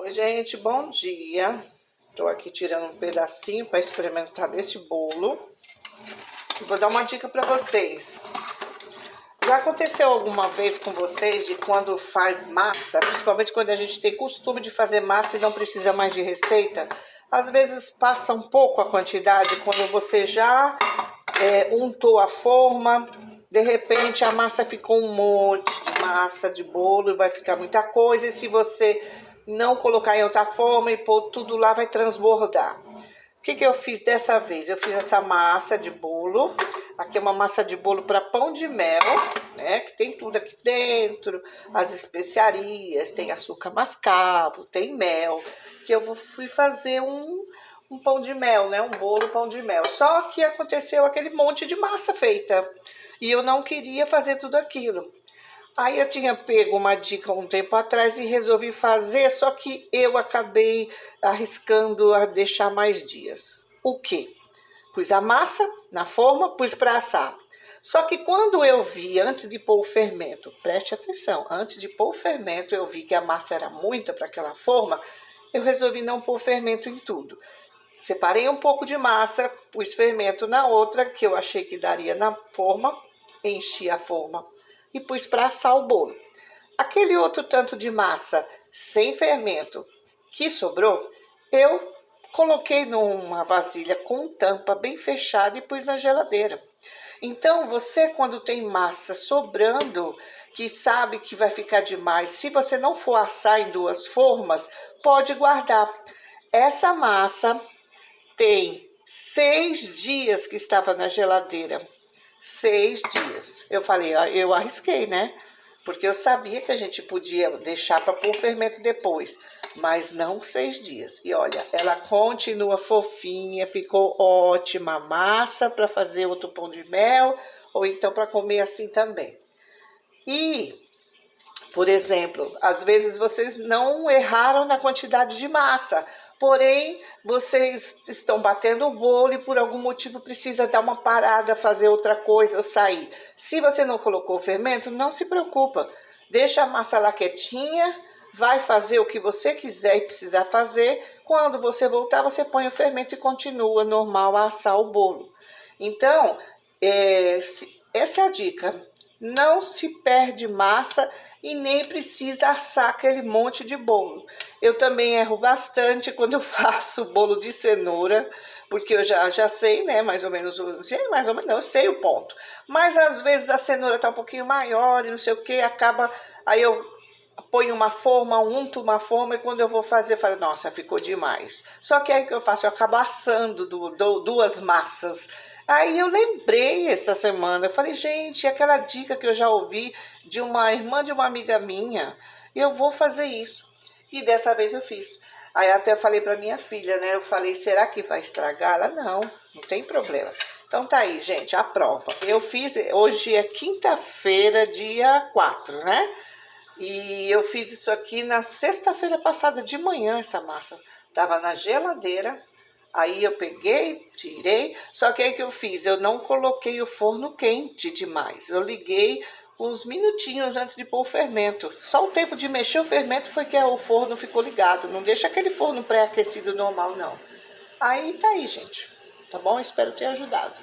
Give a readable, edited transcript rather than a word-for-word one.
Oi, gente, bom dia. Tô aqui tirando um pedacinho para experimentar desse bolo. E vou dar uma dica para vocês. Já aconteceu alguma vez com vocês de quando faz massa, principalmente quando a gente tem costume de fazer massa e não precisa mais de receita? Às vezes passa um pouco a quantidade quando você já untou a forma, de repente a massa ficou um monte de massa de bolo e vai ficar muita coisa. E se você não colocar em outra forma e pôr tudo lá, vai transbordar. O que eu fiz dessa vez? Eu fiz essa massa de bolo. Aqui é uma massa de bolo para pão de mel, né? Que tem tudo aqui dentro, as especiarias, tem açúcar mascavo, tem mel. Que eu fui fazer um pão de mel, né? Um bolo pão de mel. Só que aconteceu aquele monte de massa feita. E eu não queria fazer tudo aquilo. Aí eu tinha pego uma dica um tempo atrás e resolvi fazer, só que eu acabei arriscando a deixar mais dias. O quê? Pus a massa na forma, pus para assar. Só que quando eu vi, antes de pôr o fermento, preste atenção, antes de pôr o fermento, eu vi que a massa era muita para aquela forma, eu resolvi não pôr fermento em tudo. Separei um pouco de massa, pus fermento na outra, que eu achei que daria na forma, enchi a forma e pus para assar o bolo. Aquele outro tanto de massa sem fermento que sobrou, eu coloquei numa vasilha com tampa bem fechada e pus na geladeira. Então, você quando tem massa sobrando, que sabe que vai ficar demais, se você não for assar em duas formas, pode guardar. Essa massa tem 6 dias que estava na geladeira. 6 dias. Eu falei, eu arrisquei, né? Porque eu sabia que a gente podia deixar para pôr fermento depois, mas não 6 dias. E olha, ela continua fofinha, ficou ótima a massa para fazer outro pão de mel, ou então para comer assim também. E, por exemplo, às vezes vocês não erraram na quantidade de massa, porém, vocês estão batendo o bolo e por algum motivo precisa dar uma parada, fazer outra coisa ou sair. Se você não colocou o fermento, não se preocupa. Deixa a massa lá quietinha, vai fazer o que você quiser e precisar fazer. Quando você voltar, você põe o fermento e continua normal a assar o bolo. Então, essa é a dica. Não se perde massa e nem precisa assar aquele monte de bolo. Eu também erro bastante quando eu faço bolo de cenoura, porque eu já sei, né, mais ou menos, eu sei o ponto. Mas às vezes a cenoura tá um pouquinho maior e não sei o que, aí eu ponho uma forma, unto uma forma e quando eu vou fazer, eu falo, nossa, ficou demais. Só que aí o que eu faço? Eu acabo assando duas massas. Aí eu lembrei essa semana, eu falei, gente, aquela dica que eu já ouvi de uma irmã de uma amiga minha, eu vou fazer isso. E dessa vez eu fiz. Aí até falei para minha filha, né? Eu falei, será que vai estragar? Ela, não tem problema. Então tá aí, gente, a prova. Eu fiz, hoje é quinta-feira, dia 4, né? E eu fiz isso aqui na sexta-feira passada de manhã, essa massa. Tava na geladeira. Aí eu peguei, tirei, só que aí que eu fiz? Eu não coloquei o forno quente demais. Eu liguei uns minutinhos antes de pôr o fermento. Só o tempo de mexer o fermento foi que o forno ficou ligado. Não deixa aquele forno pré-aquecido normal, não. Aí tá aí, gente. Tá bom? Espero ter ajudado.